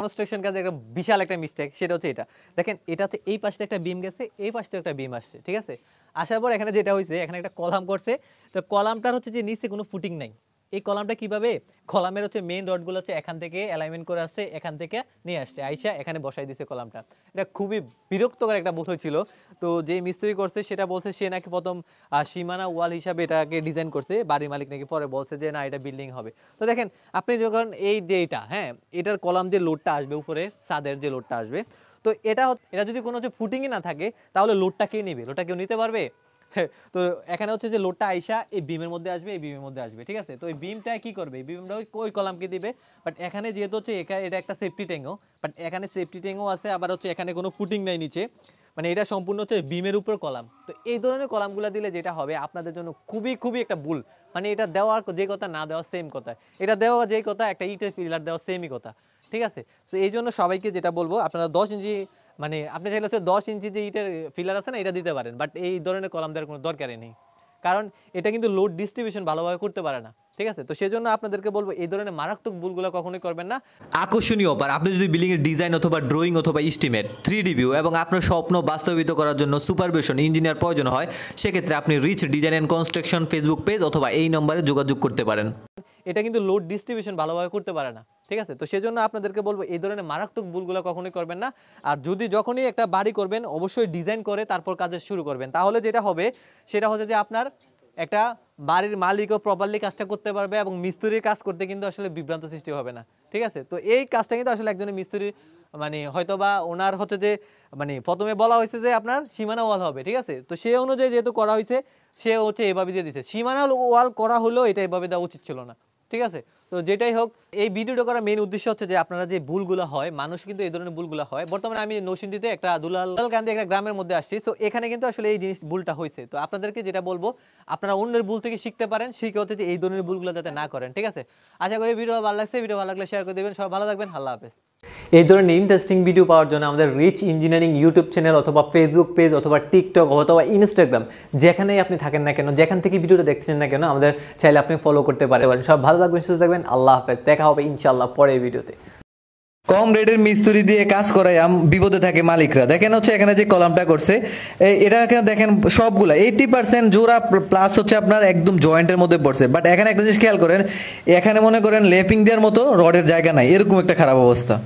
Construction কাজে একটা বিশাল একটা মিস্টেক, সেটা হচ্ছে এটা দেখেন, এটা হচ্ছে এই পাশে একটা বিম গেছে, এই পাশে একটা বিম আসছে, ঠিক আছে। আসার পর এখানে যেটা হয়েছে, এখানে একটা কলাম করছে, তো কলামটার হচ্ছে যে নিচে কোনো ফুটিং নাই। এই কলামটা কিভাবে, কলামের হচ্ছে মেইন রডগুলো হচ্ছে এখান থেকে অ্যালাইনমেন্ট করে আসছে, এখান থেকে নিয়ে আসছে, আইসা এখানে বসাই দিছে কলামটা। এটা খুবই বিরক্তকর একটা ভুল হয়েছিল। তো যে মিস্ত্রি করছে সেটা বলছে সে নাকি প্রথম সীমানা ওয়াল হিসাবে এটাকে ডিজাইন করছে, বাড়ির মালিক নাকি পরে বলছে যে না এটা বিল্ডিং হবে। তো দেখেন আপনি যখন এই যে এটা, হ্যাঁ, এটার কলাম যে লোডটা আসবে উপরে, ছাদের যে লোডটা আসবে, তো এটা যদি কোনো হচ্ছে ফুটিংই না থাকে, তাহলে লোডটা কে নেবে? লোডটা কেউ নিতে পারবে? তো এখানে হচ্ছে যে লোডটা আইসা এই বিমের মধ্যে আসবে, এই বিমের মধ্যে আসবে, ঠিক আছে। তো এই বিমটা কি করবে? এই বিমটা ওই কলামকে দিবে। বাট এখানে যেহেতু হচ্ছে এটা একটা সেফটি ট্যাঙ্কও, বাট এখানে সেফটি ট্যাঙ্কও আছে, আবার হচ্ছে এখানে কোনো ফুটিং নাই নিচে, মানে এটা সম্পূর্ণ হচ্ছে বিমের উপর কলাম। তো এই ধরনের কলামগুলো দিলে যেটা হবে আপনাদের জন্য খুবই খুবই একটা ভুল, মানে এটা দেওয়ার যে কথা না দেওয়া সেম কথা, এটা দেওয়া যে কথা একটা ইটের পিলার দেওয়া সেমই কথা, ঠিক আছে। তো এই জন্য সবাইকে যেটা বলবো, আপনারা 10 ইঞ্চি, মানে আপনি চাইলে হচ্ছে 10 ইঞ্চি যে ইটের ফিলার আছে না, এটা দিতে পারেন, বাট এই ধরনের কলাম দেওয়ার কোনো দরকারই নেই, কারণ এটা কিন্তু লোড ডিস্ট্রিবিউশন ভালোভাবে করতে পারে না, ঠিক আছে। তো সেজন্য আপনাদেরকে বলবো এই ধরনের মারাত্মক ভুলগুলো কখনোই করবেন না। আকর্ষণীয় অফার, আপনি যদি বিল্ডিং এর ডিজাইন অথবা ড্রয়িং অথবা এস্টিমেট 3D ভিউ এবং আপনার স্বপ্ন বাস্তবায়িত করার জন্য সুপারভিশন ইঞ্জিনিয়ার প্রয়োজন হয়, সেক্ষেত্রে আপনি Reach Design and Construction Facebook page অথবা এই নম্বরে যোগাযোগ করতে পারেন। এটা কিন্তু লোড ডিস্ট্রিবিউশন ভালোভাবে করতে পারে না, ঠিক আছে। তো সেজন্য আপনাদেরকে বলবো এই ধরনের মারাত্মক ভুলগুলো কখনোই করবেন না। আর যখনই একটা বাড়ি করবেন অবশ্যই ডিজাইন করে তারপর কাজ শুরু করবেন, তাহলে যেটা হবে সেটা হচ্ছে যে আপনার একটা বাড়ির মালিকও প্রপারলি কাজটা করতে পারবে এবং মিস্ত্রির কাজ করতে কিন্তু আসলে বিভ্রান্ত সৃষ্টি হবে না, ঠিক আছে। তো এই কাজটা কিন্তু আসলে একজনের মিস্ত্রি, মানে হয়তো বা ওনার হচ্ছে যে, মানে প্রথমে বলা হয়েছে যে আপনার সীমানা ওয়াল হবে, ঠিক আছে। তো সেই অনুযায়ী যেহেতু করা হয়েছে, সে হচ্ছে এভাবে দিয়ে দিচ্ছে, সীমানা ওয়াল করা হলেও এটা এভাবে দেওয়া উচিত ছিল না, ঠিক আছে। তো যেটাই হোক, এই ভিডিওটা করার মেইন উদ্দেশ্য হচ্ছে যে আপনারা যে ভুলগুলো হয়, মানুষ কিন্তু এই ধরনের ভুলগুলো হয়। বর্তমানে আমি নরসিংদীতে একটা দুলালকান্দি একটা গ্রামের মধ্যে আসছি, সো এখানে কিন্তু আসলে এই জিনিস ভুলটা হয়েছে। তো আপনাদেরকে যেটা বলবো, আপনারা অন্যের ভুল থেকে শিখতে পারেন, শিখে হচ্ছে যে এই ধরনের ভুলগুলো যাতে না করেন, ঠিক আছে। আশা করি ভিডিও ভালো লাগছে, ভিডিও ভালো লাগলে শেয়ার করে দেবেন। সবাই ভালো থাকবেন, আল্লাহ হাফেজ। এই ধরনের ইন্টারেস্টিং ভিডিও পাওয়ার জন্য আমাদের রিচ ইঞ্জিনিয়ারিং ইউটিউব চ্যানেল অথবা ফেসবুক পেজ অথবা টিকটক অথবা ইনস্টাগ্রাম, যেখানেই আপনি থাকেন না কেন, যেখান থেকে ভিডিওটা দেখছেন না কেন, আমাদের চাইলে আপনি ফলো করতে পারেন। সব ভালো থাকবেন, সুস্থ থাকবেন, আল্লাহ হাফেজ। দেখা হবে ইনশাআল্লাহ পরের ভিডিওতে। কম রেটের মিস্ত্রি দিয়ে কাজ করায় বিপদে থাকে মালিকরা। দেখেন হচ্ছে এখানে যে কলামটা করছে, এটা দেখেন সবগুলা 80% জোড়া প্লাস হচ্ছে আপনার একদম জয়েন্টের মধ্যে পড়ছে। বাট এখানে একটা জিনিস খেয়াল করেন, এখানে মনে করেন লেপিং দেওয়ার মতো রডের জায়গা নাই, এরকম একটা খারাপ অবস্থা।